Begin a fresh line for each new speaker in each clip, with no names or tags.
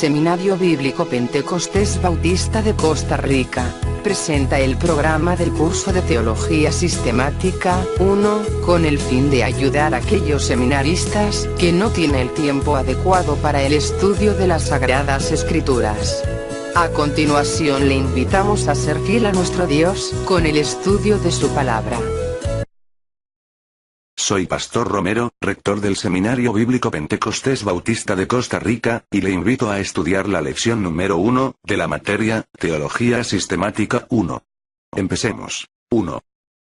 Seminario Bíblico Pentecostés Bautista de Costa Rica presenta el programa del curso de Teología Sistemática 1, con el fin de ayudar a aquellos seminaristas que no tienen el tiempo adecuado para el estudio de las Sagradas Escrituras. A continuación le invitamos a ser fiel a nuestro Dios con el estudio de su palabra.
Soy Pastor Romero, rector del Seminario Bíblico Pentecostés Bautista de Costa Rica, y le invito a estudiar la lección número 1, de la materia, Teología Sistemática 1. Empecemos. 1.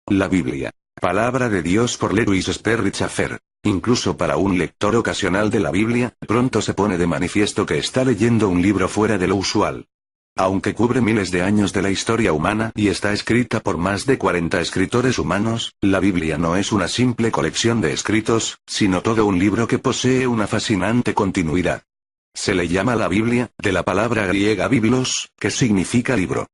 La Biblia. Palabra de Dios por Lewis Sperry Chafer. Incluso para un lector ocasional de la Biblia, pronto se pone de manifiesto que está leyendo un libro fuera de lo usual. Aunque cubre miles de años de la historia humana y está escrita por más de 40 escritores humanos, la Biblia no es una simple colección de escritos, sino todo un libro que posee una fascinante continuidad. Se le llama la Biblia, de la palabra griega biblos, que significa libro.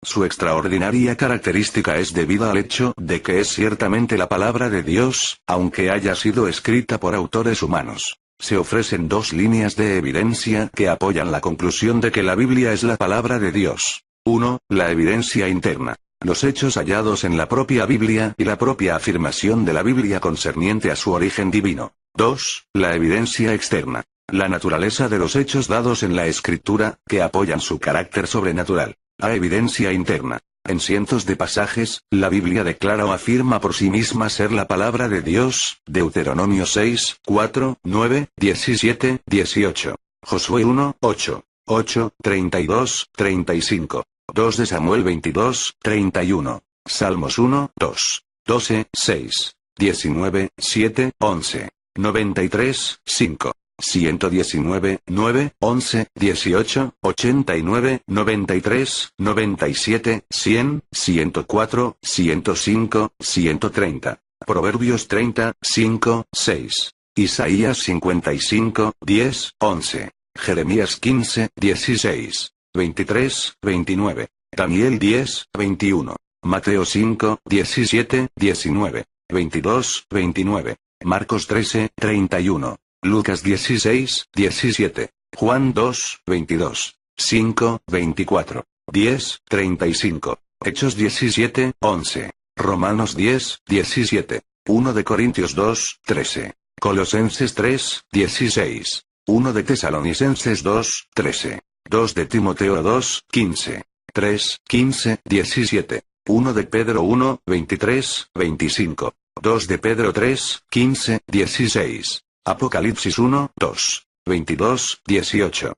Su extraordinaria característica es debida al hecho de que es ciertamente la palabra de Dios, aunque haya sido escrita por autores humanos. Se ofrecen dos líneas de evidencia que apoyan la conclusión de que la Biblia es la palabra de Dios. 1. La evidencia interna. Los hechos hallados en la propia Biblia y la propia afirmación de la Biblia concerniente a su origen divino. 2. La evidencia externa. La naturaleza de los hechos dados en la Escritura, que apoyan su carácter sobrenatural. La evidencia interna. En cientos de pasajes, la Biblia declara o afirma por sí misma ser la palabra de Dios, Deuteronomio 6, 4, 9, 17, 18. Josué 1, 8, 8, 32, 35. 2 de Samuel 22, 31. Salmos 1, 2, 12, 6, 19, 7, 11. 93, 5. 119, 9, 11, 18, 89, 93, 97, 100, 104, 105, 130. Proverbios 30, 5, 6. Isaías 55, 10, 11. Jeremías 15, 16. 23, 29. Daniel 10, 21. Mateo 5, 17, 19. 22, 29. Marcos 13, 31. Lucas 16, 17. Juan 2, 22. 5, 24. 10, 35. Hechos 17, 11. Romanos 10, 17. 1 de Corintios 2, 13. Colosenses 3, 16. 1 de Tesalonicenses 2, 13. 2 de Timoteo 2, 15. 3, 15, 17. 1 de Pedro 1, 23, 25. 2 de Pedro 3, 15, 16. Apocalipsis 1, 2, 22, 18.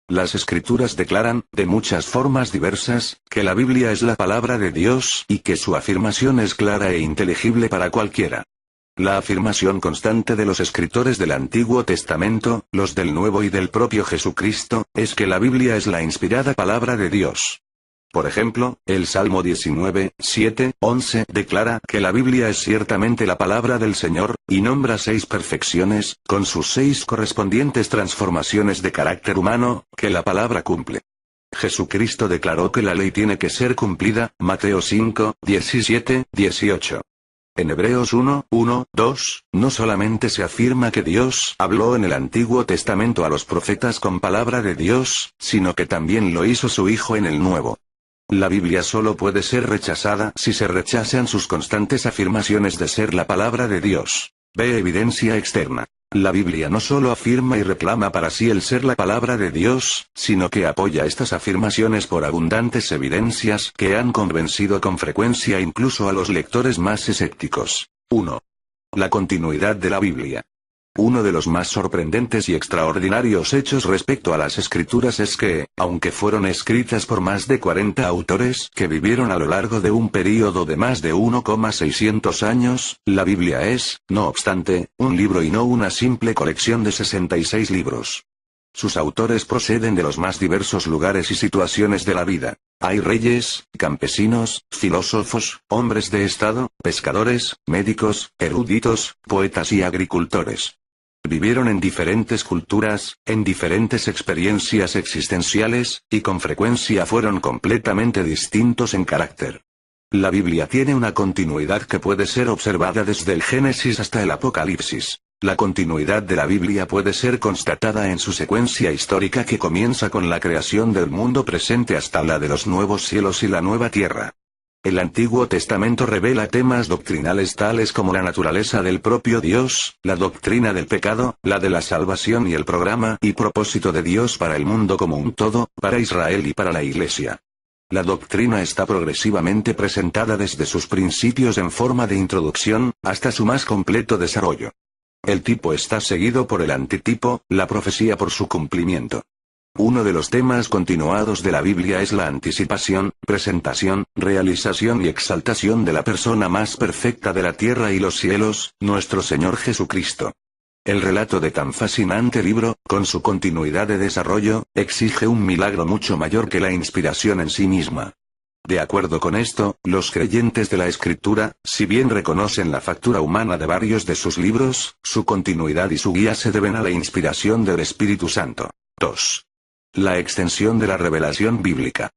Las Escrituras declaran, de muchas formas diversas, que la Biblia es la palabra de Dios y que su afirmación es clara e inteligible para cualquiera. La afirmación constante de los escritores del Antiguo Testamento, los del Nuevo y del propio Jesucristo, es que la Biblia es la inspirada palabra de Dios. Por ejemplo, el Salmo 19, 7, 11 declara que la Biblia es ciertamente la palabra del Señor, y nombra 6 perfecciones, con sus 6 correspondientes transformaciones de carácter humano, que la palabra cumple. Jesucristo declaró que la ley tiene que ser cumplida, Mateo 5, 17, 18. En Hebreos 1, 1, 2, no solamente se afirma que Dios habló en el Antiguo Testamento a los profetas con palabra de Dios, sino que también lo hizo su Hijo en el Nuevo. La Biblia solo puede ser rechazada si se rechazan sus constantes afirmaciones de ser la palabra de Dios. Ve evidencia externa. La Biblia no solo afirma y reclama para sí el ser la palabra de Dios, sino que apoya estas afirmaciones por abundantes evidencias que han convencido con frecuencia incluso a los lectores más escépticos. 1. La continuidad de la Biblia. Uno de los más sorprendentes y extraordinarios hechos respecto a las Escrituras es que, aunque fueron escritas por más de 40 autores que vivieron a lo largo de un período de más de 1,600 años, la Biblia es, no obstante, un libro y no una simple colección de 66 libros. Sus autores proceden de los más diversos lugares y situaciones de la vida. Hay reyes, campesinos, filósofos, hombres de estado, pescadores, médicos, eruditos, poetas y agricultores. Vivieron en diferentes culturas, en diferentes experiencias existenciales, y con frecuencia fueron completamente distintos en carácter. La Biblia tiene una continuidad que puede ser observada desde el Génesis hasta el Apocalipsis. La continuidad de la Biblia puede ser constatada en su secuencia histórica que comienza con la creación del mundo presente hasta la de los nuevos cielos y la nueva tierra. El Antiguo Testamento revela temas doctrinales tales como la naturaleza del propio Dios, la doctrina del pecado, la de la salvación y el programa y propósito de Dios para el mundo como un todo, para Israel y para la Iglesia. La doctrina está progresivamente presentada desde sus principios en forma de introducción, hasta su más completo desarrollo. El tipo está seguido por el antitipo, la profecía por su cumplimiento. Uno de los temas continuados de la Biblia es la anticipación, presentación, realización y exaltación de la persona más perfecta de la tierra y los cielos, nuestro Señor Jesucristo. El relato de tan fascinante libro, con su continuidad de desarrollo, exige un milagro mucho mayor que la inspiración en sí misma. De acuerdo con esto, los creyentes de la Escritura, si bien reconocen la factura humana de varios de sus libros, su continuidad y su guía se deben a la inspiración del Espíritu Santo. 2. La extensión de la revelación bíblica.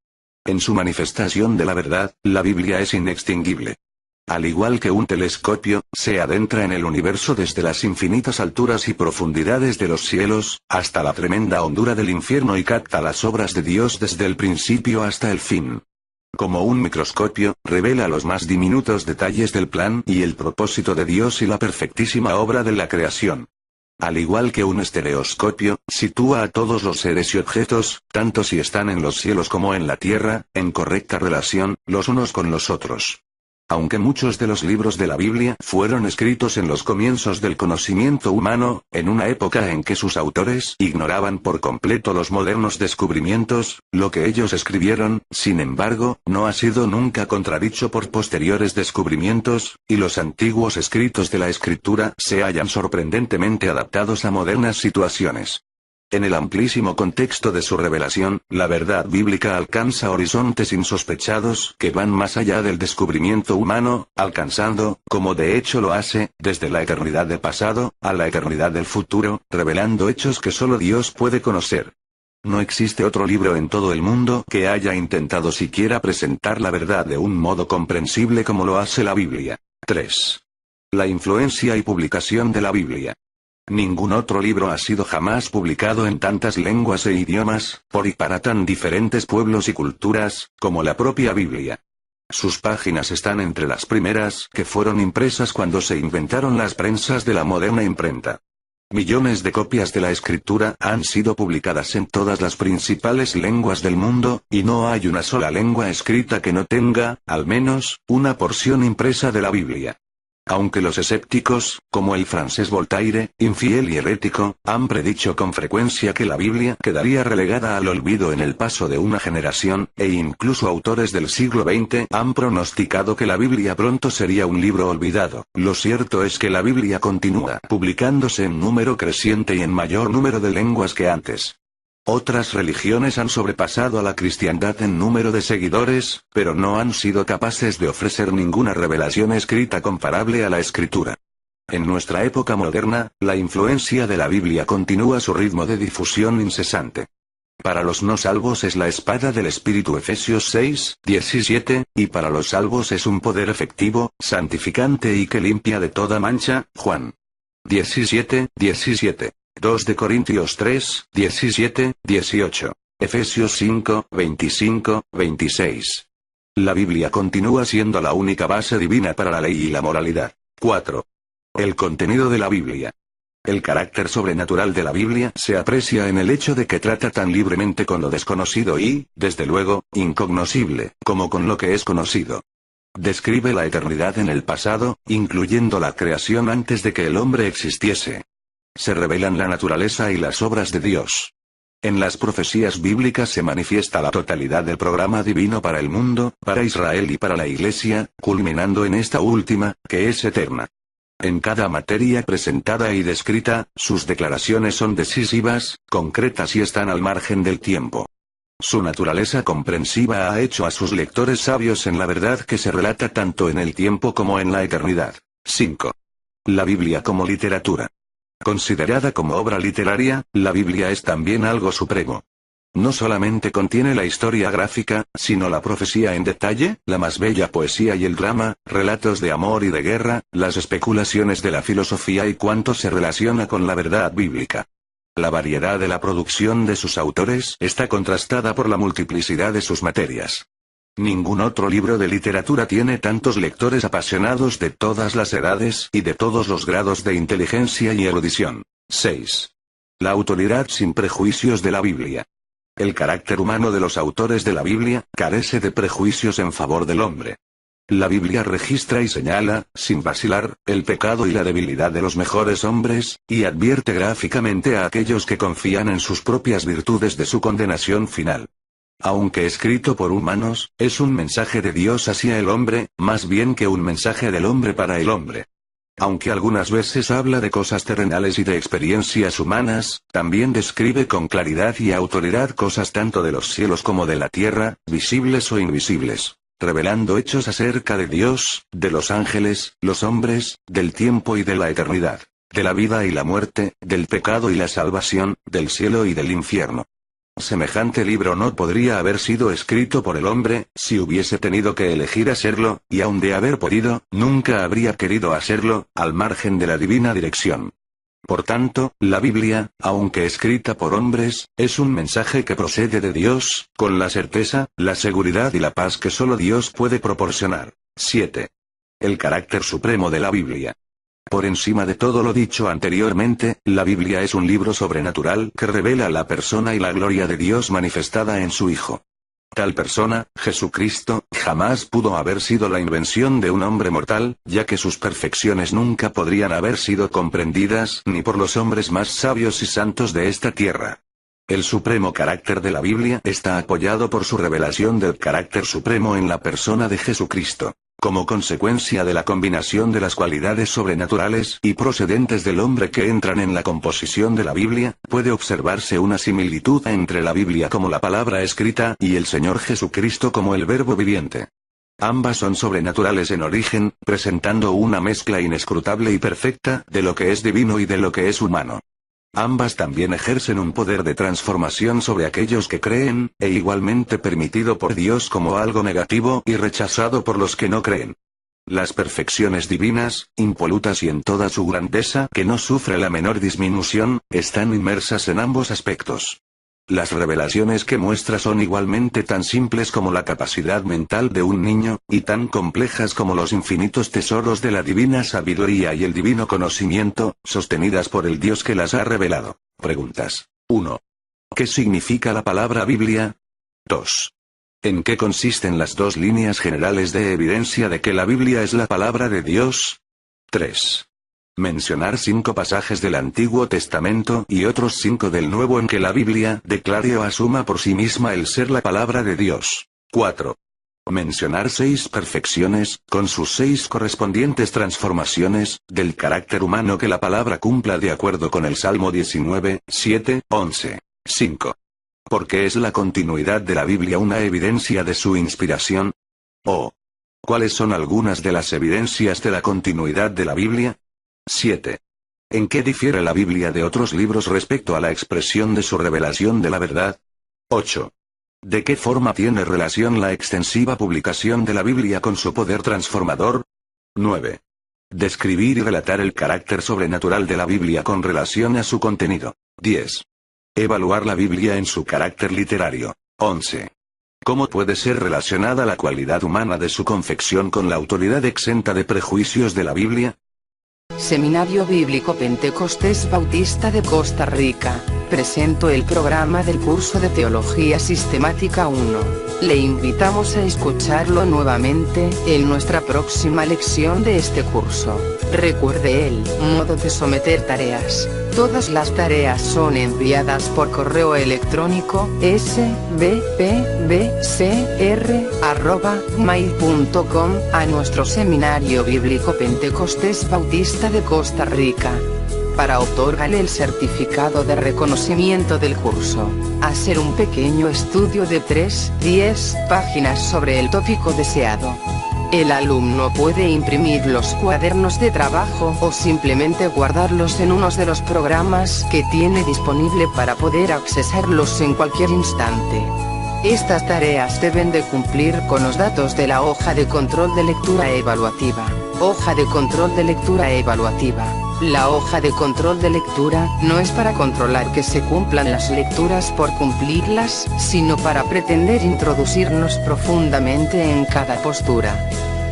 En su manifestación de la verdad, la Biblia es inextinguible. Al igual que un telescopio, se adentra en el universo desde las infinitas alturas y profundidades de los cielos, hasta la tremenda hondura del infierno y capta las obras de Dios desde el principio hasta el fin. Como un microscopio, revela los más diminutos detalles del plan y el propósito de Dios y la perfectísima obra de la creación. Al igual que un estereoscopio, sitúa a todos los seres y objetos, tanto si están en los cielos como en la tierra, en correcta relación, los unos con los otros. Aunque muchos de los libros de la Biblia fueron escritos en los comienzos del conocimiento humano, en una época en que sus autores ignoraban por completo los modernos descubrimientos, lo que ellos escribieron, sin embargo, no ha sido nunca contradicho por posteriores descubrimientos, y los antiguos escritos de la Escritura se hallan sorprendentemente adaptados a modernas situaciones. En el amplísimo contexto de su revelación, la verdad bíblica alcanza horizontes insospechados que van más allá del descubrimiento humano, alcanzando, como de hecho lo hace, desde la eternidad del pasado, a la eternidad del futuro, revelando hechos que solo Dios puede conocer. No existe otro libro en todo el mundo que haya intentado siquiera presentar la verdad de un modo comprensible como lo hace la Biblia. 3. La influencia y publicación de la Biblia. Ningún otro libro ha sido jamás publicado en tantas lenguas e idiomas, por y para tan diferentes pueblos y culturas, como la propia Biblia. Sus páginas están entre las primeras que fueron impresas cuando se inventaron las prensas de la moderna imprenta. Millones de copias de la Escritura han sido publicadas en todas las principales lenguas del mundo, y no hay una sola lengua escrita que no tenga, al menos, una porción impresa de la Biblia. Aunque los escépticos, como el francés Voltaire, infiel y herético, han predicho con frecuencia que la Biblia quedaría relegada al olvido en el paso de una generación, e incluso autores del siglo XX han pronosticado que la Biblia pronto sería un libro olvidado, lo cierto es que la Biblia continúa publicándose en número creciente y en mayor número de lenguas que antes. Otras religiones han sobrepasado a la cristiandad en número de seguidores, pero no han sido capaces de ofrecer ninguna revelación escrita comparable a la Escritura. En nuestra época moderna, la influencia de la Biblia continúa su ritmo de difusión incesante. Para los no salvos es la espada del Espíritu Efesios 6, 17, y para los salvos es un poder efectivo, santificante y que limpia de toda mancha, Juan 17, 17. 2 de Corintios 3, 17, 18. Efesios 5, 25, 26. La Biblia continúa siendo la única base divina para la ley y la moralidad. 4. El contenido de la Biblia. El carácter sobrenatural de la Biblia se aprecia en el hecho de que trata tan libremente con lo desconocido y, desde luego, incognoscible, como con lo que es conocido. Describe la eternidad en el pasado, incluyendo la creación antes de que el hombre existiese. Se revelan la naturaleza y las obras de Dios. En las profecías bíblicas se manifiesta la totalidad del programa divino para el mundo, para Israel y para la Iglesia, culminando en esta última, que es eterna. En cada materia presentada y descrita, sus declaraciones son decisivas, concretas y están al margen del tiempo. Su naturaleza comprensiva ha hecho a sus lectores sabios en la verdad que se relata tanto en el tiempo como en la eternidad. 5. La Biblia como literatura. Considerada como obra literaria, la Biblia es también algo supremo. no solamente contiene la historia gráfica, sino la profecía en detalle, la más bella poesía y el drama, relatos de amor y de guerra, las especulaciones de la filosofía y cuanto se relaciona con la verdad bíblica. La variedad de la producción de sus autores está contrastada por la multiplicidad de sus materias. Ningún otro libro de literatura tiene tantos lectores apasionados de todas las edades y de todos los grados de inteligencia y erudición. 6. La autoridad sin prejuicios de la Biblia. El carácter humano de los autores de la Biblia carece de prejuicios en favor del hombre. La Biblia registra y señala, sin vacilar, el pecado y la debilidad de los mejores hombres, y advierte gráficamente a aquellos que confían en sus propias virtudes de su condenación final. Aunque escrito por humanos, es un mensaje de Dios hacia el hombre, más bien que un mensaje del hombre para el hombre. Aunque algunas veces habla de cosas terrenales y de experiencias humanas, también describe con claridad y autoridad cosas tanto de los cielos como de la tierra, visibles o invisibles, revelando hechos acerca de Dios, de los ángeles, los hombres, del tiempo y de la eternidad, de la vida y la muerte, del pecado y la salvación, del cielo y del infierno. Semejante libro no podría haber sido escrito por el hombre, si hubiese tenido que elegir hacerlo, y aun de haber podido, nunca habría querido hacerlo, al margen de la divina dirección. Por tanto, la Biblia, aunque escrita por hombres, es un mensaje que procede de Dios, con la certeza, la seguridad y la paz que solo Dios puede proporcionar. 7. El carácter supremo de la Biblia. Por encima de todo lo dicho anteriormente, la Biblia es un libro sobrenatural que revela la persona y la gloria de Dios manifestada en su Hijo. Tal persona, Jesucristo, jamás pudo haber sido la invención de un hombre mortal, ya que sus perfecciones nunca podrían haber sido comprendidas ni por los hombres más sabios y santos de esta tierra. El supremo carácter de la Biblia está apoyado por su revelación del carácter supremo en la persona de Jesucristo. Como consecuencia de la combinación de las cualidades sobrenaturales y procedentes del hombre que entran en la composición de la Biblia, puede observarse una similitud entre la Biblia como la palabra escrita y el Señor Jesucristo como el Verbo viviente. Ambas son sobrenaturales en origen, presentando una mezcla inescrutable y perfecta de lo que es divino y de lo que es humano. Ambas también ejercen un poder de transformación sobre aquellos que creen, e igualmente permitido por Dios como algo negativo y rechazado por los que no creen. Las perfecciones divinas, impolutas y en toda su grandeza, que no sufre la menor disminución, están inmersas en ambos aspectos. Las revelaciones que muestra son igualmente tan simples como la capacidad mental de un niño, y tan complejas como los infinitos tesoros de la divina sabiduría y el divino conocimiento, sostenidas por el Dios que las ha revelado. Preguntas. 1. ¿Qué significa la palabra Biblia? 2. ¿En qué consisten las dos líneas generales de evidencia de que la Biblia es la palabra de Dios? 3. Mencionar 5 pasajes del Antiguo Testamento y otros 5 del Nuevo en que la Biblia declare o asuma por sí misma el ser la palabra de Dios. 4. Mencionar 6 perfecciones, con sus 6 correspondientes transformaciones, del carácter humano que la palabra cumpla de acuerdo con el Salmo 19, 7, 11. 5. ¿Por qué es la continuidad de la Biblia una evidencia de su inspiración? O. ¿Cuáles son algunas de las evidencias de la continuidad de la Biblia? 7. ¿En qué difiere la Biblia de otros libros respecto a la expresión de su revelación de la verdad? 8. ¿De qué forma tiene relación la extensiva publicación de la Biblia con su poder transformador? 9. Describir y relatar el carácter sobrenatural de la Biblia con relación a su contenido. 10. Evaluar la Biblia en su carácter literario. 11. ¿Cómo puede ser relacionada la cualidad humana de su confección con la autoridad exenta de prejuicios de la Biblia?
Seminario Bíblico Pentecostés Bautista de Costa Rica, presento el programa del curso de Teología Sistemática 1. Le invitamos a escucharlo nuevamente, en nuestra próxima lección de este curso. Recuerde el modo de someter tareas. Todas las tareas son enviadas por correo electrónico, sbpbcr@mail.com, a nuestro Seminario Bíblico Pentecostés Bautista de Costa Rica. Para otorgarle el certificado de reconocimiento del curso, hacer un pequeño estudio de 3-10 páginas sobre el tópico deseado. El alumno puede imprimir los cuadernos de trabajo o simplemente guardarlos en uno de los programas que tiene disponible para poder accesarlos en cualquier instante. Estas tareas deben de cumplir con los datos de la hoja de control de lectura evaluativa. Hoja de control de lectura evaluativa. La hoja de control de lectura no es para controlar que se cumplan las lecturas por cumplirlas, sino para pretender introducirnos profundamente en cada postura.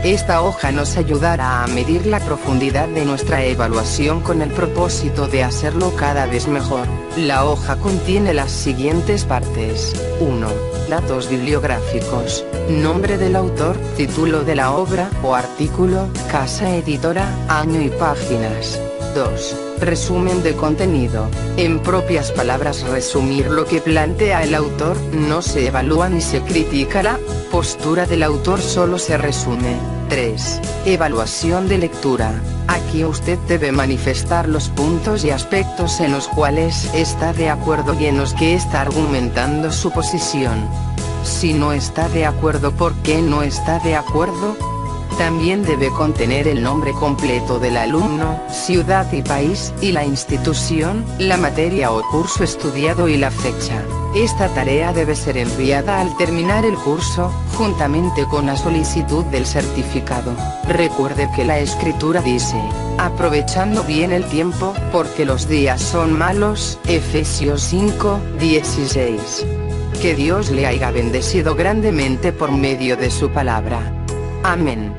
Esta hoja nos ayudará a medir la profundidad de nuestra evaluación con el propósito de hacerlo cada vez mejor. La hoja contiene las siguientes partes. 1. Datos bibliográficos. Nombre del autor, título de la obra o artículo, casa editora, año y páginas. 2. Resumen de contenido. En propias palabras, resumir lo que plantea el autor. No se evalúa ni se critica la postura del autor, solo se resume. 3. Evaluación de lectura. Aquí usted debe manifestar los puntos y aspectos en los cuales está de acuerdo y en los que está argumentando su posición. Si no está de acuerdo, ¿por qué no está de acuerdo? También debe contener el nombre completo del alumno, ciudad y país, y la institución, la materia o curso estudiado y la fecha. Esta tarea debe ser enviada al terminar el curso, juntamente con la solicitud del certificado. Recuerde que la escritura dice, aprovechando bien el tiempo, porque los días son malos, Efesios 5:16. Que Dios le haya bendecido grandemente por medio de su palabra. Amén.